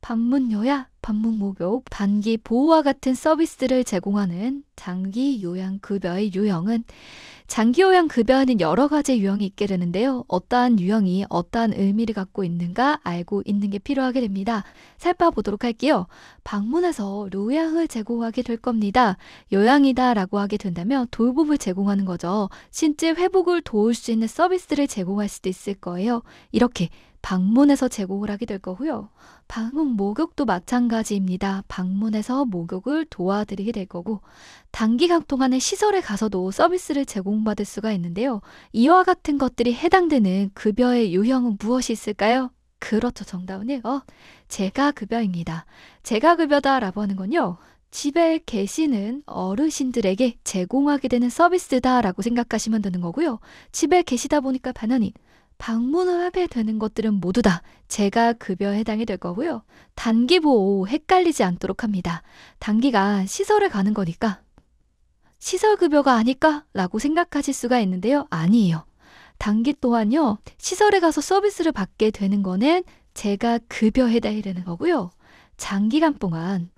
방문 요약, 방문 목욕, 단기 보호와 같은 서비스를 제공하는 장기 요양급여의 유형은 장기 요양급여에는 여러 가지 유형이 있게 되는데요. 어떠한 유형이 어떠한 의미를 갖고 있는가 알고 있는 게 필요하게 됩니다. 살펴보도록 할게요. 방문해서 요양을 제공하게 될 겁니다. 요양이다 라고 하게 된다면 돌봄을 제공하는 거죠. 신체 회복을 도울 수 있는 서비스를 제공할 수도 있을 거예요. 이렇게 방문해서 제공을 하게 될 거고요. 방문 목욕도 마찬가지입니다. 방문해서 목욕을 도와드리게 될 거고 단기간 동안의 시설에 가서도 서비스를 제공받을 수가 있는데요. 이와 같은 것들이 해당되는 급여의 유형은 무엇이 있을까요? 그렇죠. 정답은요. 재가급여입니다. 재가급여다라고 하는 건요. 집에 계시는 어르신들에게 제공하게 되는 서비스다라고 생각하시면 되는 거고요. 집에 계시다 보니까 당연히 방문을 하게 되는 것들은 모두 다 재가급여에 해당이 될 거고요. 단기 보호 헷갈리지 않도록 합니다. 단기간 시설에 가는 거니까 시설급여가 아닐까? 라고 생각하실 수가 있는데요. 아니에요. 단기 또한요. 시설에 가서 서비스를 받게 되는 거는 재가급여에 해당이 되는 거고요. 장기간 동안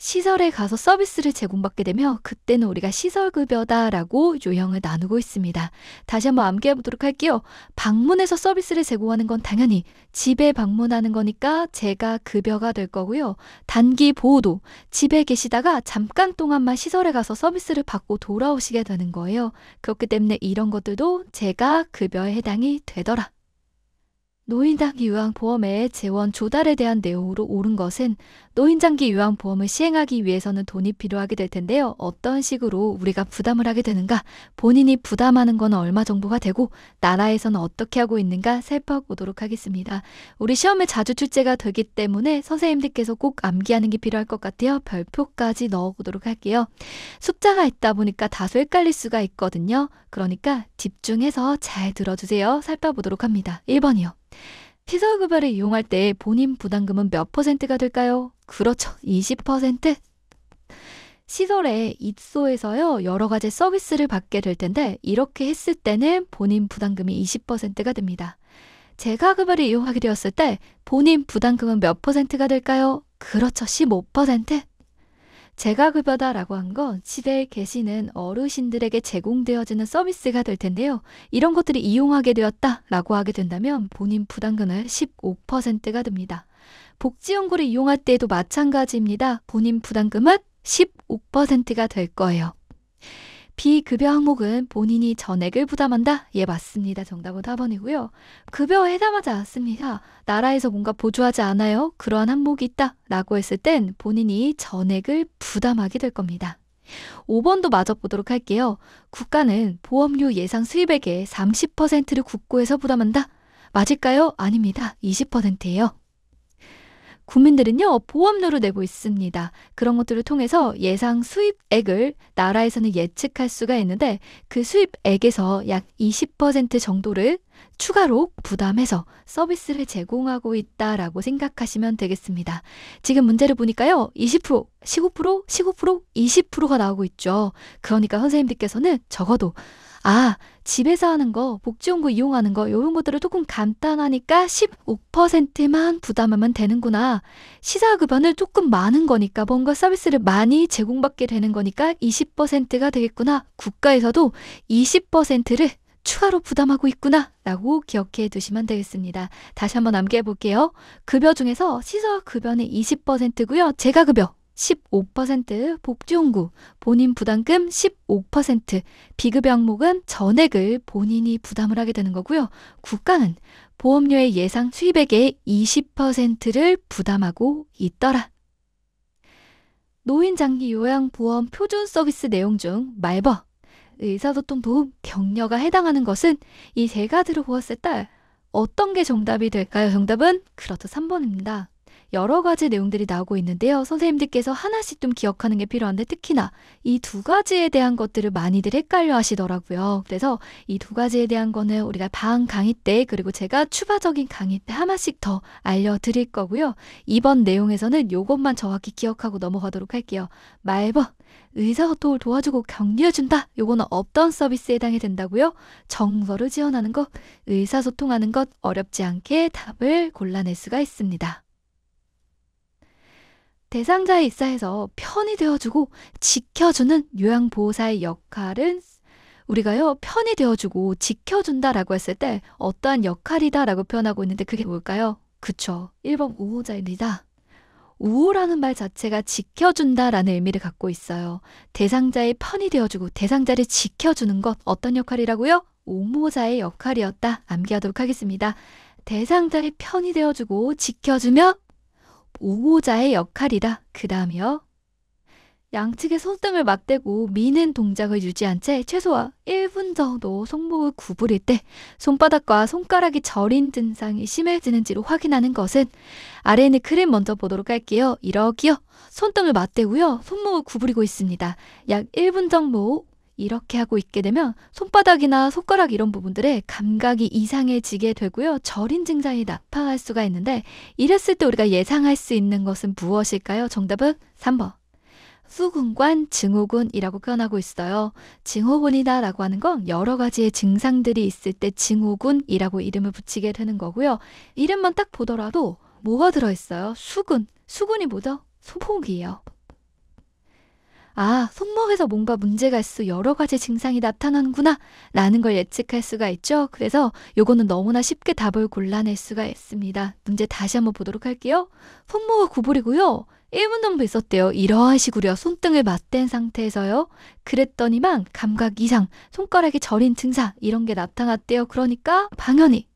시설에 가서 서비스를 제공받게 되면 그때는 우리가 시설급여다라고 유형을 나누고 있습니다. 다시 한번 암기해 보도록 할게요. 방문해서 서비스를 제공하는 건 당연히 집에 방문하는 거니까 재가급여가 될 거고요. 단기 보호도 집에 계시다가 잠깐 동안만 시설에 가서 서비스를 받고 돌아오시게 되는 거예요. 그렇기 때문에 이런 것들도 재가급여에 해당이 되더라. 노인장기 요양보험의 재원 조달에 대한 내용으로 옳은 것은 노인장기 요양보험을 시행하기 위해서는 돈이 필요하게 될 텐데요. 어떤 식으로 우리가 부담을 하게 되는가, 본인이 부담하는 건 얼마 정도가 되고 나라에서는 어떻게 하고 있는가 살펴보도록 하겠습니다. 우리 시험에 자주 출제가 되기 때문에 선생님들께서 꼭 암기하는 게 필요할 것 같아요. 별표까지 넣어보도록 할게요. 숫자가 있다 보니까 다소 헷갈릴 수가 있거든요. 그러니까 집중해서 잘 들어주세요. 살펴보도록 합니다. 1번이요. 시설급여를 이용할 때 본인 부담금은 몇 %가 될까요? 그렇죠. 20%. 시설에 입소해서요. 여러 가지 서비스를 받게 될 텐데 이렇게 했을 때는 본인 부담금이 20%가 됩니다. 재가급여를 이용하게 되었을 때 본인 부담금은 몇 %가 될까요? 그렇죠. 15%. 재가급여다라고 한 건 집에 계시는 어르신들에게 제공되어지는 서비스가 될 텐데요. 이런 것들이 이용하게 되었다라고 하게 된다면 본인 부담금은 15%가 됩니다. 복지연구를 이용할 때에도 마찬가지입니다. 본인 부담금은 15%가 될 거예요. 비급여 항목은 본인이 전액을 부담한다? 예, 맞습니다. 정답은 4번이고요. 급여에 해당하지 않습니다. 나라에서 뭔가 보조하지 않아요? 그러한 항목이 있다 라고 했을 땐 본인이 전액을 부담하게 될 겁니다. 5번도 마저 보도록 할게요. 국가는 보험료 예상 수입액의 30%를 국고에서 부담한다? 맞을까요? 아닙니다. 20%예요. 국민들은요, 보험료를 내고 있습니다. 그런 것들을 통해서 예상 수입액을 나라에서는 예측할 수가 있는데 그 수입액에서 약 20% 정도를 추가로 부담해서 서비스를 제공하고 있다라고 생각하시면 되겠습니다. 지금 문제를 보니까요, 20%, 15%, 15%, 20%가 나오고 있죠. 그러니까 선생님들께서는 적어도 집에서 하는 거, 복지연구 이용하는 거 이런 것들을 조금 간단하니까 15%만 부담하면 되는구나. 시설급여는 조금 많은 거니까 뭔가 서비스를 많이 제공받게 되는 거니까 20%가 되겠구나. 국가에서도 20%를 추가로 부담하고 있구나 라고 기억해 두시면 되겠습니다. 다시 한번 암기해 볼게요. 급여 중에서 시설급여는 20%고요. 재가급여 15%, 복지연구, 본인 부담금 15%, 비급여 항목은 전액을 본인이 부담을 하게 되는 거고요. 국가는 보험료의 예상 수입액의 20%를 부담하고 있더라. 노인장기 요양보험 표준 서비스 내용 중 말버, 의사소통 도움, 격려가 해당하는 것은 이 세 가지로 보았을 때 어떤 게 정답이 될까요? 정답은 그렇죠. 3번입니다. 여러 가지 내용들이 나오고 있는데요. 선생님들께서 하나씩 좀 기억하는 게 필요한데 특히나 이 두 가지에 대한 것들을 많이들 헷갈려 하시더라고요. 그래서 이 두 가지에 대한 거는 우리가 다음 강의 때 그리고 제가 추가적인 강의 때 하나씩 더 알려드릴 거고요. 이번 내용에서는 이것만 정확히 기억하고 넘어가도록 할게요. 말번, 의사소통을 도와주고 격려해준다. 요거는 어떤 서비스에 해당이 된다고요? 정보를 지원하는 것, 의사소통하는 것, 어렵지 않게 답을 골라낼 수가 있습니다. 대상자의 입사에서 편이 되어주고 지켜주는 요양보호사의 역할은 우리가요, 편이 되어주고 지켜준다라고 했을 때 어떠한 역할이다라고 표현하고 있는데 그게 뭘까요? 그쵸. 1번 우호자입니다. 우호라는 말 자체가 지켜준다라는 의미를 갖고 있어요. 대상자의 편이 되어주고 대상자를 지켜주는 것 어떤 역할이라고요? 우호자의 역할이었다. 암기하도록 하겠습니다. 대상자의 편이 되어주고 지켜주며 우호자의 역할이다. 그 다음이요. 양측의 손등을 맞대고 미는 동작을 유지한 채 최소한 1분 정도 손목을 구부릴 때 손바닥과 손가락이 저린 증상이 심해지는지를 확인하는 것은 아래에 있는 그림 먼저 보도록 할게요. 이렇게요. 손등을 맞대고요. 손목을 구부리고 있습니다. 약 1분 정도 이렇게 하고 있게 되면 손바닥이나 손가락 이런 부분들에 감각이 이상해지게 되고요. 저린 증상이 나타날 수가 있는데 이랬을 때 우리가 예상할 수 있는 것은 무엇일까요? 정답은 3번. 수근관 증후군이라고 표현하고 있어요. 증후군이다라고 하는 건 여러 가지의 증상들이 있을 때 증후군이라고 이름을 붙이게 되는 거고요. 이름만 딱 보더라도 뭐가 들어있어요? 수근. 수근이 뭐죠? 손목이에요. 아, 손목에서 뭔가 문제가 있어 여러 가지 증상이 나타나는구나 라는 걸 예측할 수가 있죠. 그래서 요거는 너무나 쉽게 답을 골라낼 수가 있습니다. 문제 다시 한번 보도록 할게요. 손목을 구부리고요. 1분 정도 있었대요. 이러한 식으로요. 손등을 맞댄 상태에서요. 그랬더니만 감각 이상, 손가락이 저린 증상 이런 게 나타났대요. 그러니까 당연히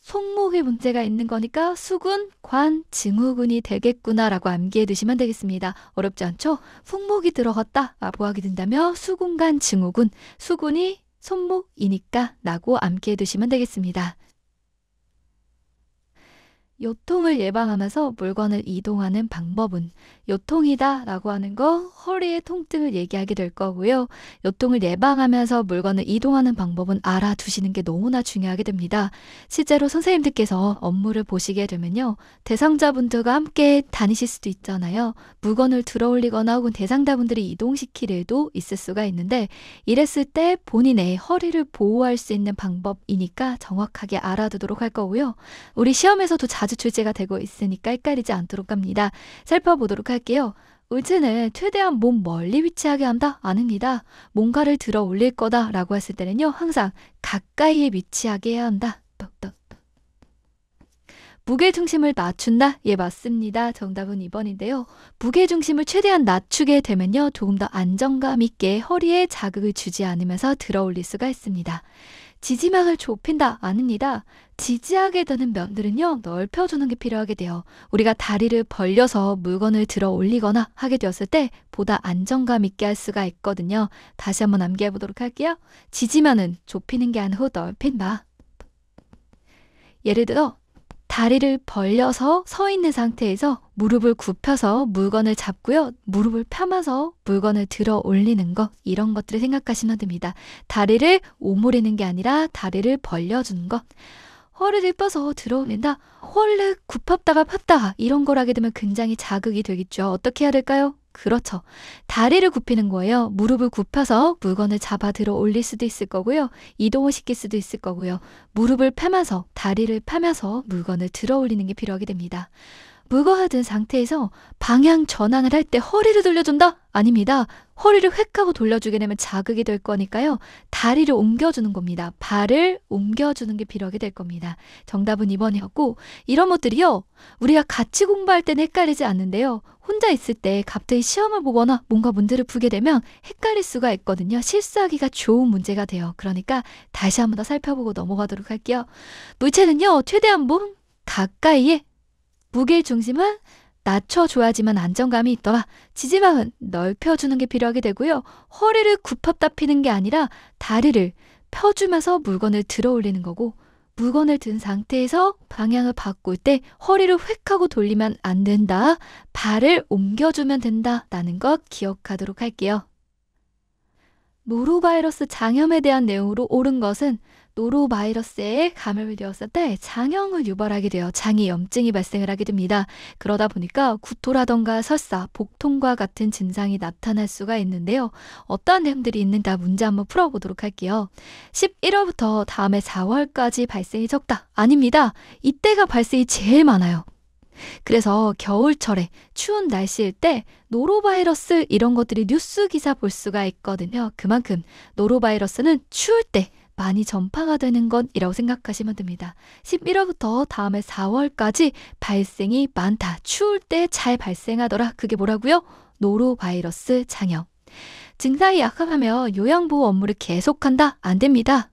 손목에 문제가 있는 거니까 수근, 관, 증후군이 되겠구나라고 암기해 두시면 되겠습니다. 어렵지 않죠? 손목이 들어갔다 라고 하게 된다면 수근관, 증후군, 수근이 손목이니까 라고 암기해 두시면 되겠습니다. 요통을 예방하면서 물건을 이동하는 방법은 요통이다 라고 하는 거 허리의 통증을 얘기하게 될 거고요. 요통을 예방하면서 물건을 이동하는 방법은 알아두시는 게 너무나 중요하게 됩니다. 실제로 선생님들께서 업무를 보시게 되면요. 대상자분들과 함께 다니실 수도 있잖아요. 물건을 들어 올리거나 혹은 대상자분들이 이동시킬 일도 있을 수가 있는데 이랬을 때 본인의 허리를 보호할 수 있는 방법이니까 정확하게 알아두도록 할 거고요. 우리 시험에서도 자주 출제가 되고 있으니까 헷갈리지 않도록 합니다. 살펴보도록 할게요. 의지는 최대한 몸 멀리 위치하게 한다? 아닙니다. 뭔가를 들어 올릴 거다 라고 했을 때는요. 항상 가까이에 위치하게 해야 한다. 무게중심을 낮춘다? 예, 맞습니다. 정답은 2번인데요. 무게중심을 최대한 낮추게 되면요. 조금 더 안정감 있게 허리에 자극을 주지 않으면서 들어 올릴 수가 있습니다. 지지막을 좁힌다? 아닙니다. 지지하게 되는 면들은요. 넓혀주는 게 필요하게 돼요. 우리가 다리를 벌려서 물건을 들어 올리거나 하게 되었을 때 보다 안정감 있게 할 수가 있거든요. 다시 한번 암기해 보도록 할게요. 지지면은 좁히는 게 아니고 넓힌다. 예를 들어 다리를 벌려서 서 있는 상태에서 무릎을 굽혀서 물건을 잡고요. 무릎을 펴면서 물건을 들어 올리는 것 이런 것들을 생각하시면 됩니다. 다리를 오므리는 게 아니라 다리를 벌려주는 것. 허리를 펴서 들어 올린다. 허리를 굽혔다가 폈다가 이런 걸 하게 되면 굉장히 자극이 되겠죠. 어떻게 해야 될까요? 그렇죠. 다리를 굽히는 거예요. 무릎을 굽혀서 물건을 잡아 들어 올릴 수도 있을 거고요. 이동을 시킬 수도 있을 거고요. 무릎을 펴면서 다리를 펴면서 물건을 들어 올리는 게 필요하게 됩니다. 물건을 든 상태에서 방향 전환을 할 때 허리를 돌려준다? 아닙니다. 허리를 획 하고 돌려주게 되면 자극이 될 거니까요. 다리를 옮겨주는 겁니다. 발을 옮겨주는 게 필요하게 될 겁니다. 정답은 2번이었고 이런 것들이요. 우리가 같이 공부할 때는 헷갈리지 않는데요. 혼자 있을 때 갑자기 시험을 보거나 뭔가 문제를 풀게 되면 헷갈릴 수가 있거든요. 실수하기가 좋은 문제가 돼요. 그러니까 다시 한 번 더 살펴보고 넘어가도록 할게요. 물체는요. 최대한 몸 가까이에 무게 중심은 낮춰줘야지만 안정감이 있더라. 지지막은 넓혀주는 게 필요하게 되고요. 허리를 굽혔다 피는 게 아니라 다리를 펴주면서 물건을 들어 올리는 거고 물건을 든 상태에서 방향을 바꿀 때 허리를 획 하고 돌리면 안 된다. 발을 옮겨주면 된다라는 것 기억하도록 할게요. 노로바이러스 장염에 대한 내용으로 옳은 것은 노로바이러스에 감염이 되었을 때 장염을 유발하게 되어 장에 염증이 발생을 하게 됩니다. 그러다 보니까 구토라던가 설사, 복통과 같은 증상이 나타날 수가 있는데요. 어떠한 내용들이 있는가 문제 한번 풀어보도록 할게요. 11월부터 다음해 4월까지 발생이 적다. 아닙니다. 이때가 발생이 제일 많아요. 그래서 겨울철에 추운 날씨일 때 노로바이러스 이런 것들이 뉴스 기사 볼 수가 있거든요. 그만큼 노로바이러스는 추울 때 많이 전파가 되는 것이라고 생각하시면 됩니다. 11월부터 다음해 4월까지 발생이 많다. 추울 때 잘 발생하더라. 그게 뭐라고요? 노로바이러스 장염. 증상이 약하면 요양보호 업무를 계속한다? 안 됩니다.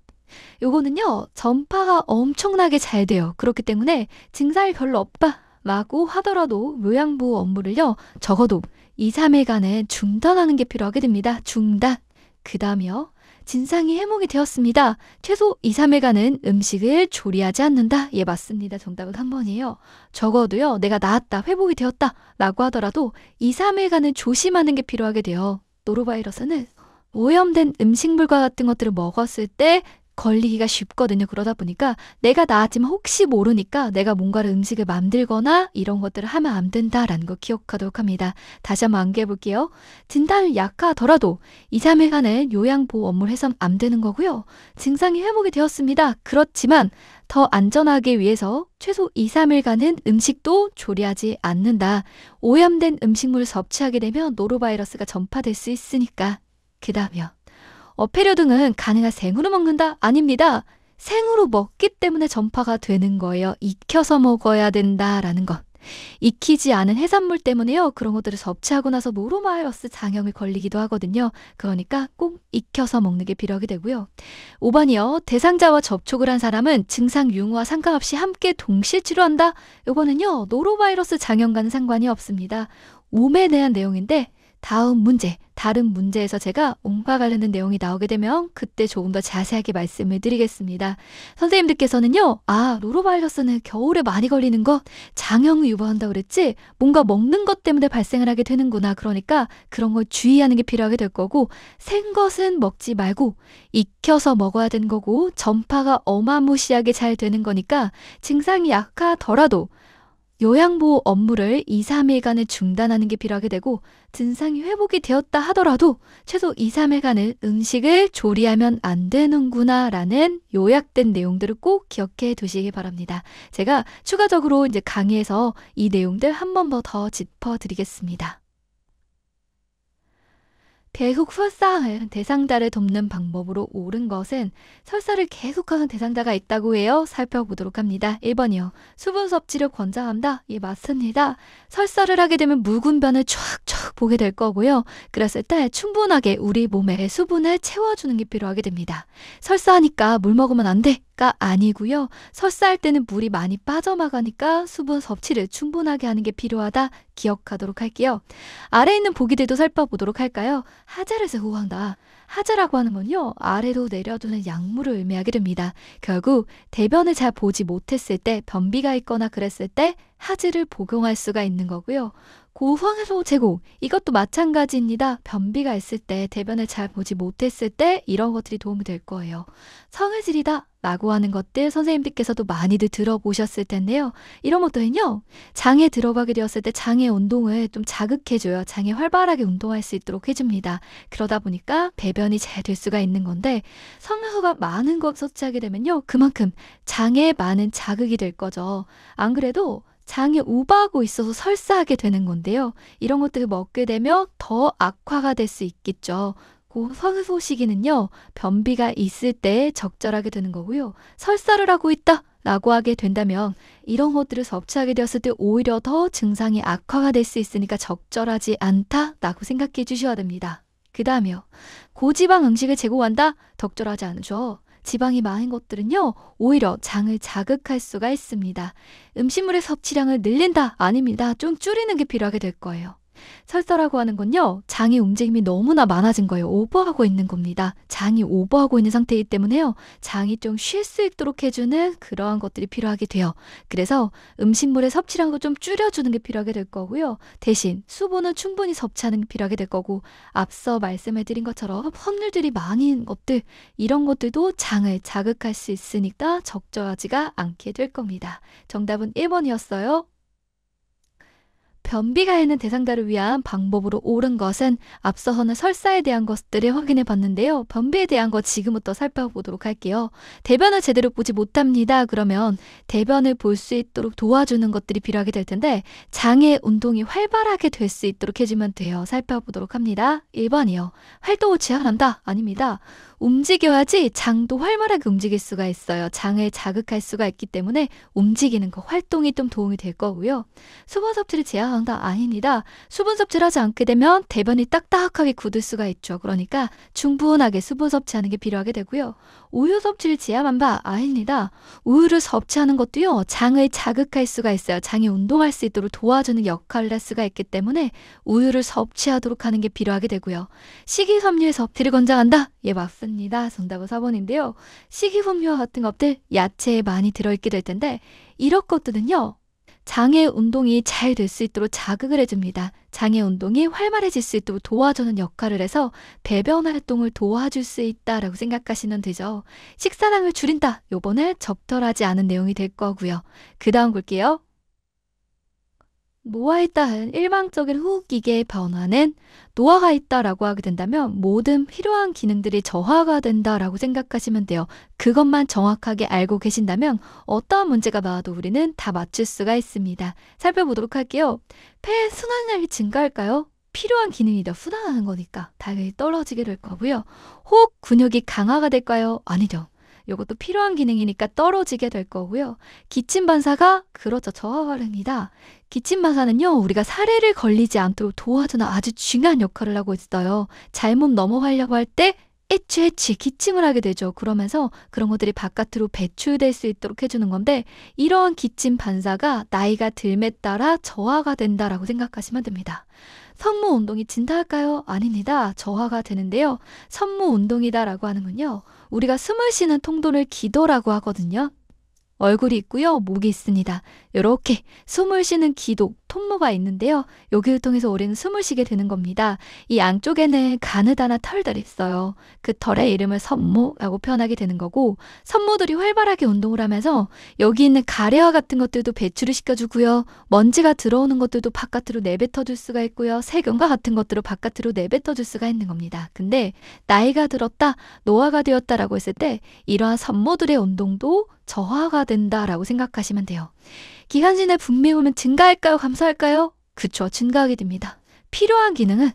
요거는요. 전파가 엄청나게 잘 돼요. 그렇기 때문에 증상이 별로 없다 라고 하더라도 요양보호 업무를요. 적어도 2, 3일간은 중단하는 게 필요하게 됩니다. 중단. 그 다음이요. 진상이 회복이 되었습니다. 최소 2, 3일간은 음식을 조리하지 않는다. 예, 맞습니다. 정답은 3번이에요. 적어도요. 내가 나았다, 회복이 되었다 라고 하더라도 2, 3일간은 조심하는 게 필요하게 돼요. 노로바이러스는 오염된 음식물과 같은 것들을 먹었을 때 걸리기가 쉽거든요. 그러다 보니까 내가 나았지만 혹시 모르니까 내가 뭔가를 음식을 만들거나 이런 것들을 하면 안 된다라는 거 기억하도록 합니다. 다시 한번 암기해 볼게요. 진단이 약하더라도 2, 3일간은 요양보호 업무를 해서는 안 되는 거고요. 증상이 회복이 되었습니다. 그렇지만 더 안전하기 위해서 최소 2, 3일간은 음식도 조리하지 않는다. 오염된 음식물을 섭취하게 되면 노로바이러스가 전파될 수 있으니까. 그 다음이요. 어패류 등은 가능한 생으로 먹는다? 아닙니다. 생으로 먹기 때문에 전파가 되는 거예요. 익혀서 먹어야 된다라는 것. 익히지 않은 해산물 때문에요. 그런 것들을 섭취하고 나서 노로바이러스 장염에 걸리기도 하거든요. 그러니까 꼭 익혀서 먹는 게 필요하게 되고요. 5번이요. 대상자와 접촉을 한 사람은 증상 유무와 상관없이 함께 동시에 치료한다? 이거는요. 노로바이러스 장염과는 상관이 없습니다. 몸에 대한 내용인데 다음 문제, 다른 문제에서 제가 몸과 관련된 내용이 나오게 되면 그때 조금 더 자세하게 말씀을 드리겠습니다. 선생님들께서는요. 노로바이러스는 겨울에 많이 걸리는 것, 장염을 유발한다고 그랬지? 뭔가 먹는 것 때문에 발생을 하게 되는구나. 그러니까 그런 걸 주의하는 게 필요하게 될 거고 생것은 먹지 말고 익혀서 먹어야 되는 거고 전파가 어마무시하게 잘 되는 거니까 증상이 약하더라도 요양보호 업무를 2, 3일간은 중단하는 게 필요하게 되고 증상이 회복이 되었다 하더라도 최소 2, 3일간은 음식을 조리하면 안 되는구나 라는 요약된 내용들을 꼭 기억해 두시기 바랍니다. 제가 추가적으로 이제 강의에서 이 내용들 한 번 더 짚어드리겠습니다. 배후 설사는 대상자를 돕는 방법으로 옳은 것은 설사를 계속하는 대상자가 있다고 해요. 살펴보도록 합니다. 1번이요. 수분 섭취를 권장한다. 예, 맞습니다. 설사를 하게 되면 묽은 변을 쫙쫙 보게 될 거고요. 그랬을 때 충분하게 우리 몸에 수분을 채워주는 게 필요하게 됩니다. 설사하니까 물 먹으면 안 돼. 가 아니고요. 설사할 때는 물이 많이 빠져나가니까 수분 섭취를 충분하게 하는 게 필요하다 기억하도록 할게요. 아래에 있는 보기들도 살펴보도록 할까요? 하자에서 호황다. 하자라고 하는 건요. 아래로 내려두는 약물을 의미하게 됩니다. 결국 대변을 잘 보지 못했을 때 변비가 있거나 그랬을 때 하즈를 복용할 수가 있는 거고요. 고황소 제공 이것도 마찬가지입니다. 변비가 있을 때 대변을 잘 보지 못했을 때 이런 것들이 도움이 될 거예요. 성을 지리다 라고 하는 것들 선생님들께서도 많이들 들어보셨을 텐데요. 이런 것들은요. 장에 들어가게 되었을 때 장의 운동을 좀 자극해줘요. 장에 활발하게 운동할 수 있도록 해줍니다. 그러다 보니까 배변이 잘 될 수가 있는 건데 성효소가 많은 것 섭취하게 되면요. 그만큼 장에 많은 자극이 될 거죠. 안 그래도 장에 우바하고 있어서 설사하게 되는 건데요. 이런 것들을 먹게 되면 더 악화가 될 수 있겠죠. 성효소 시기는요. 변비가 있을 때 적절하게 되는 거고요. 설사를 하고 있다 라고 하게 된다면 이런 것들을 섭취하게 되었을 때 오히려 더 증상이 악화가 될 수 있으니까 적절하지 않다 라고 생각해 주셔야 됩니다. 그 다음이요. 고지방 음식을 제공한다? 적절하지 않죠. 지방이 많은 것들은요. 오히려 장을 자극할 수가 있습니다. 음식물의 섭취량을 늘린다? 아닙니다. 좀 줄이는 게 필요하게 될 거예요. 설사라고 하는 건요, 장의 움직임이 너무나 많아진 거예요. 오버하고 있는 겁니다. 장이 오버하고 있는 상태이기 때문에요, 장이 좀 쉴 수 있도록 해주는 그러한 것들이 필요하게 돼요. 그래서 음식물의 섭취량도 좀 줄여주는 게 필요하게 될 거고요. 대신 수분은 충분히 섭취하는 게 필요하게 될 거고, 앞서 말씀해드린 것처럼 확률들이 많은 것들, 이런 것들도 장을 자극할 수 있으니까 적절하지가 않게 될 겁니다. 정답은 1번이었어요. 변비가 있는 대상자를 위한 방법으로 옳은 것은, 앞서서는 설사에 대한 것들을 확인해 봤는데요. 변비에 대한 거 지금부터 살펴보도록 할게요. 대변을 제대로 보지 못합니다. 그러면 대변을 볼 수 있도록 도와주는 것들이 필요하게 될 텐데, 장의 운동이 활발하게 될 수 있도록 해주면 돼요. 살펴보도록 합니다. 1번이요. 활동을 제한한다? 아닙니다. 움직여야지 장도 활발하게 움직일 수가 있어요. 장을 자극할 수가 있기 때문에 움직이는 거, 활동이 좀 도움이 될 거고요. 수분 섭취를 제한한다? 아닙니다. 수분 섭취를 하지 않게 되면 대변이 딱딱하게 굳을 수가 있죠. 그러니까 충분하게 수분 섭취하는 게 필요하게 되고요. 우유 섭취를 제한한다? 아닙니다. 우유를 섭취하는 것도요, 장을 자극할 수가 있어요. 장이 운동할 수 있도록 도와주는 역할을 할 수가 있기 때문에 우유를 섭취하도록 하는 게 필요하게 되고요. 식이섬유의 섭취를 권장한다? 예, 맞습니다. 정답은 4번인데요. 식이섬유와 같은 것들, 야채에 많이 들어있게 될 텐데, 이런 것들은요, 장의 운동이 잘 될 수 있도록 자극을 해줍니다. 장의 운동이 활발해질 수 있도록 도와주는 역할을 해서 배변 활동을 도와줄 수 있다라고 생각하시면 되죠. 식사량을 줄인다. 요번에 적절하지 않은 내용이 될 거고요. 그 다음 볼게요. 노화가 있다는 일방적인 후기계의 변화는, 노화가 있다라고 하게 된다면 모든 필요한 기능들이 저하가 된다라고 생각하시면 돼요. 그것만 정확하게 알고 계신다면 어떠한 문제가 나와도 우리는 다 맞출 수가 있습니다. 살펴보도록 할게요. 폐의 순환량이 증가할까요? 필요한 기능이 더 순환하는 거니까 당연히 떨어지게 될 거고요. 호흡 근육이 강화가 될까요? 아니죠. 이것도 필요한 기능이니까 떨어지게 될 거고요. 기침 반사가, 그렇죠, 저하가 됩니다. 기침 반사는요, 우리가 사례를 걸리지 않도록 도와주는 아주 중요한 역할을 하고 있어요. 잘못 넘어가려고 할 때 애취 기침을 하게 되죠. 그러면서 그런 것들이 바깥으로 배출될 수 있도록 해주는 건데, 이러한 기침 반사가 나이가 들에 따라 저하가 된다라고 생각하시면 됩니다. 선무 운동이 진다할까요? 아닙니다. 저하가 되는데요. 선무 운동이다라고 하는군요, 우리가 숨을 쉬는 통로를 기도라고 하거든요. 얼굴이 있고요, 목이 있습니다. 이렇게 숨을 쉬는 기도, 통로가 있는데요. 여기를 통해서 우리는 숨을 쉬게 되는 겁니다. 이 안쪽에는 가느다란 털들이 있어요. 그 털의 이름을 선무라고 표현하게 되는 거고, 선무들이 활발하게 운동을 하면서 여기 있는 가래와 같은 것들도 배출을 시켜주고요. 먼지가 들어오는 것들도 바깥으로 내뱉어줄 수가 있고요. 세균과 같은 것들을 바깥으로 내뱉어줄 수가 있는 겁니다. 근데 나이가 들었다, 노화가 되었다라고 했을 때 이러한 선무들의 운동도 저하가 된다라고 생각하시면 돼요. 기관지 내 분비물은 증가할까요? 감소할까요? 그쵸, 증가하게 됩니다. 필요한 기능은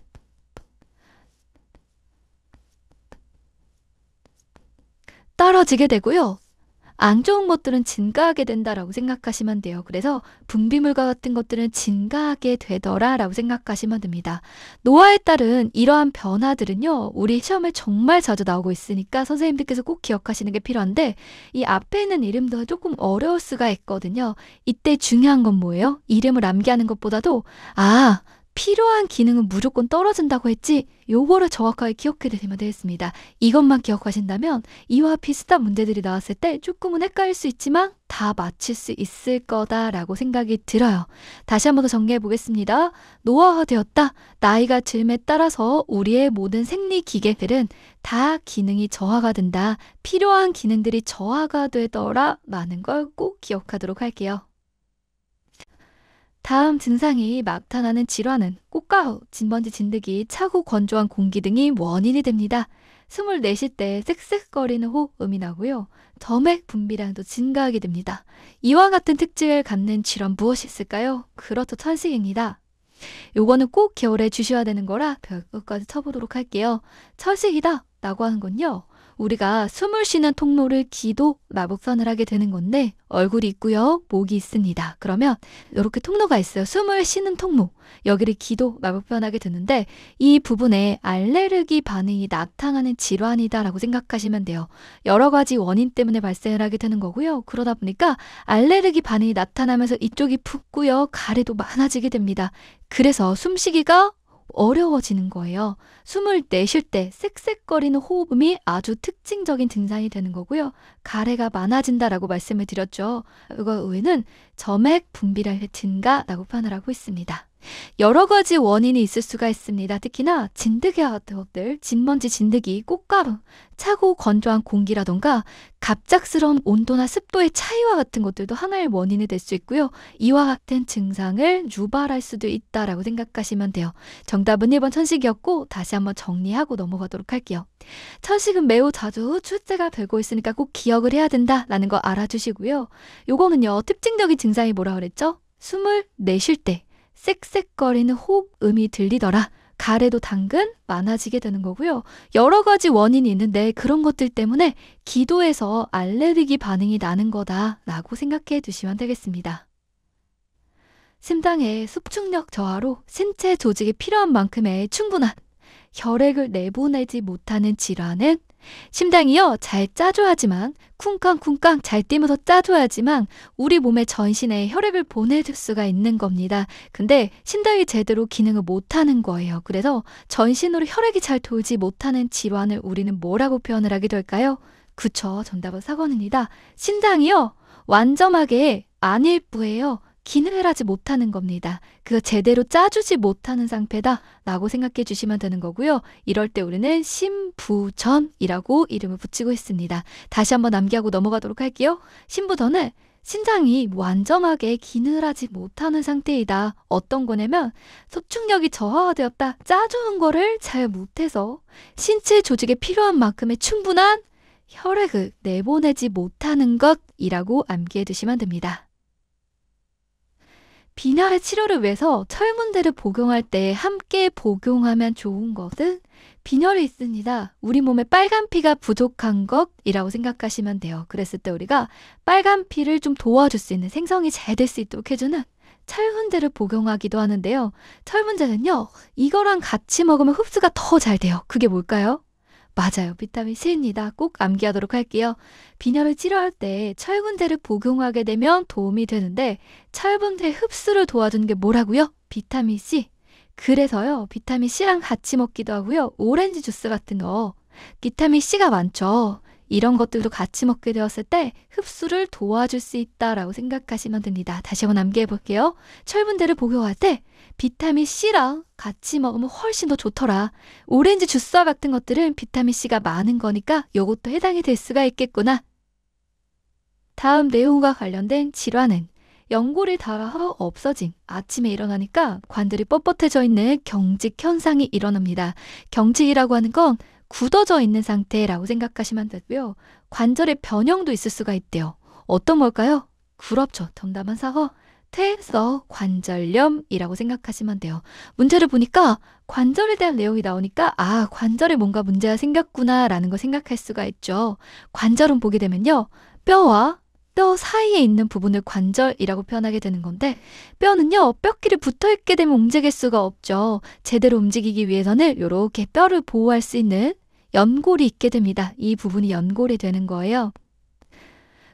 떨어지게 되고요. 안 좋은 것들은 증가하게 된다라고 생각하시면 돼요. 그래서 분비물과 같은 것들은 증가하게 되더라라고 생각하시면 됩니다. 노화에 따른 이러한 변화들은요, 우리 시험에 정말 자주 나오고 있으니까 선생님들께서 꼭 기억하시는 게 필요한데, 이 앞에 있는 이름도 조금 어려울 수가 있거든요. 이때 중요한 건 뭐예요? 이름을 암기하는 것보다도, 필요한 기능은 무조건 떨어진다고 했지, 요거를 정확하게 기억해 두시면 되겠습니다. 이것만 기억하신다면 이와 비슷한 문제들이 나왔을 때 조금은 헷갈릴 수 있지만 다 맞힐 수 있을 거다라고 생각이 들어요. 다시 한번 더 정리해 보겠습니다. 노화가 되었다. 나이가 들에 따라서 우리의 모든 생리기계들은 다 기능이 저하가 된다. 필요한 기능들이 저하가 되더라 라는 걸 꼭 기억하도록 할게요. 다음 증상이 나타나는 질환은 꽃가루, 진먼지 진드기, 차고 건조한 공기 등이 원인이 됩니다. 숨을 내쉴 때 쓱쓱거리는 호흡음이 나고요. 점액 분비량도 증가하게 됩니다. 이와 같은 특징을 갖는 질환 무엇이 있을까요? 그렇죠, 천식입니다. 요거는 꼭 기억을 해 주셔야 되는 거라 별것까지 쳐보도록 할게요. 천식이다 라고 하는 건요, 우리가 숨을 쉬는 통로를 기도라고 표현을 하게 되는 건데 얼굴이 있고요. 목이 있습니다. 그러면 이렇게 통로가 있어요. 숨을 쉬는 통로. 여기를 기도라고 표현하게 되는데 이 부분에 알레르기 반응이 나타나는 질환이다라고 생각하시면 돼요. 여러 가지 원인 때문에 발생을 하게 되는 거고요. 그러다 보니까 알레르기 반응이 나타나면서 이쪽이 붓고요. 가래도 많아지게 됩니다. 그래서 숨쉬기가 어려워지는 거예요. 숨을 내쉴 때 쌕쌕거리는 호흡음이 아주 특징적인 증상이 되는 거고요. 가래가 많아진다라고 말씀을 드렸죠. 이거 외에는 점액 분비량의 증가라고 표현을 하고 있습니다. 여러 가지 원인이 있을 수가 있습니다. 특히나 진드기 같은 것들, 진먼지, 진드기, 꽃가루, 차고 건조한 공기라던가 갑작스러운 온도나 습도의 차이와 같은 것들도 하나의 원인이 될 수 있고요. 이와 같은 증상을 유발할 수도 있다라고 생각하시면 돼요. 정답은 1번 천식이었고 다시 한번 정리하고 넘어가도록 할게요. 천식은 매우 자주 출제가 되고 있으니까 꼭 기억을 해야 된다라는 거 알아주시고요. 요거는요. 특징적인 증상이 뭐라 그랬죠? 숨을 내쉴 때 쌕쌕거리는 호흡음이 들리더라. 가래도 당근 많아지게 되는 거고요. 여러 가지 원인이 있는데 그런 것들 때문에 기도에서 알레르기 반응이 나는 거다라고 생각해 두시면 되겠습니다. 심장의 수축력 저하로 신체 조직이 필요한 만큼의 충분한 혈액을 내보내지 못하는 질환은 심장이요 잘 짜줘야지만 쿵쾅쿵쾅 잘 뛰면서 짜줘야지만 우리 몸의 전신에 혈액을 보내줄 수가 있는 겁니다. 근데 심장이 제대로 기능을 못하는 거예요. 그래서 전신으로 혈액이 잘 돌지 못하는 질환을 우리는 뭐라고 표현을 하게 될까요? 그쵸, 정답은 4번입니다. 심장이요 완전하게 안일부예요. 기능을 하지 못하는 겁니다. 그거 제대로 짜주지 못하는 상태다 라고 생각해 주시면 되는 거고요. 이럴 때 우리는 심부전이라고 이름을 붙이고 있습니다. 다시 한번 암기하고 넘어가도록 할게요. 심부전은 심장이 완전하게 기능을 하지 못하는 상태이다. 어떤 거냐면 소축력이 저하되었다. 짜주는 거를 잘 못해서 신체 조직에 필요한 만큼의 충분한 혈액을 내보내지 못하는 것이라고 암기해 두시면 됩니다. 빈혈의 치료를 위해서 철문제를 복용할 때 함께 복용하면 좋은 것은 빈혈이 있습니다. 우리 몸에 빨간 피가 부족한 것이라고 생각하시면 돼요. 그랬을 때 우리가 빨간 피를 좀 도와줄 수 있는 생성이 잘 될 수 있도록 해주는 철분제를 복용하기도 하는데요. 철분제는요. 이거랑 같이 먹으면 흡수가 더 잘 돼요. 그게 뭘까요? 맞아요. 비타민 C입니다. 꼭 암기하도록 할게요. 빈혈을 치료할 때 철분제를 복용하게 되면 도움이 되는데 철분제 흡수를 도와주는 게 뭐라고요? 비타민 C. 그래서요. 비타민 C랑 같이 먹기도 하고요. 오렌지 주스 같은 거 비타민 C가 많죠. 이런 것들도 같이 먹게 되었을 때 흡수를 도와줄 수 있다라고 생각하시면 됩니다. 다시 한번 암기해 볼게요. 철분제를 복용할 때 비타민 C랑 같이 먹으면 훨씬 더 좋더라. 오렌지 주스와 같은 것들은 비타민 C가 많은 거니까 이것도 해당이 될 수가 있겠구나. 다음 내용과 관련된 질환은 연골이 닳아서 없어진 아침에 일어나니까 관절이 뻣뻣해져 있는 경직 현상이 일어납니다. 경직이라고 하는 건 굳어져 있는 상태라고 생각하시면 되고요. 관절의 변형도 있을 수가 있대요. 어떤 걸까요? 그렇죠. 정답은 4번. 퇴행성 관절염이라고 생각하시면 돼요. 문제를 보니까 관절에 대한 내용이 나오니까 아, 관절에 뭔가 문제가 생겼구나 라는 걸 생각할 수가 있죠. 관절은 보게 되면요. 뼈와 뼈 사이에 있는 부분을 관절이라고 표현하게 되는 건데 뼈는요. 뼈끼리 붙어있게 되면 움직일 수가 없죠. 제대로 움직이기 위해서는 이렇게 뼈를 보호할 수 있는 연골이 있게 됩니다. 이 부분이 연골이 되는 거예요.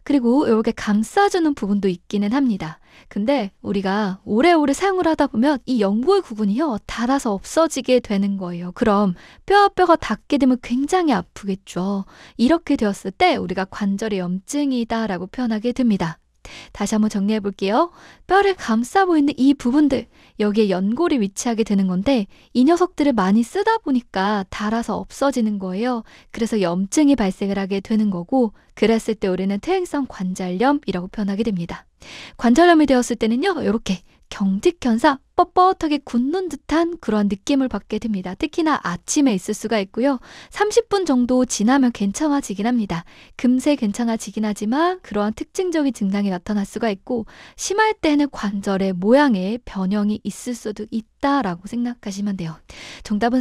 그리고 이렇게 감싸주는 부분도 있기는 합니다. 근데 우리가 오래오래 사용을 하다 보면 이 연골 부분이요. 닳아서 없어지게 되는 거예요. 그럼 뼈와 뼈가 닿게 되면 굉장히 아프겠죠. 이렇게 되었을 때 우리가 관절의 염증이다 라고 표현하게 됩니다. 다시 한번 정리해 볼게요. 뼈를 감싸고 있는 이 부분들, 여기에 연골이 위치하게 되는 건데 이 녀석들을 많이 쓰다 보니까 닳아서 없어지는 거예요. 그래서 염증이 발생을 하게 되는 거고 그랬을 때 우리는 퇴행성 관절염이라고 표현하게 됩니다. 관절염이 되었을 때는요. 이렇게 경직현상, 뻣뻣하게 굳는 듯한 그런 느낌을 받게 됩니다. 특히나 아침에 있을 수가 있고요. 30분 정도 지나면 괜찮아지긴 합니다. 금세 괜찮아지긴 하지만 그러한 특징적인 증상이 나타날 수가 있고 심할 때는 관절의 모양에 변형이 있을 수도 있다라고 생각하시면 돼요. 정답은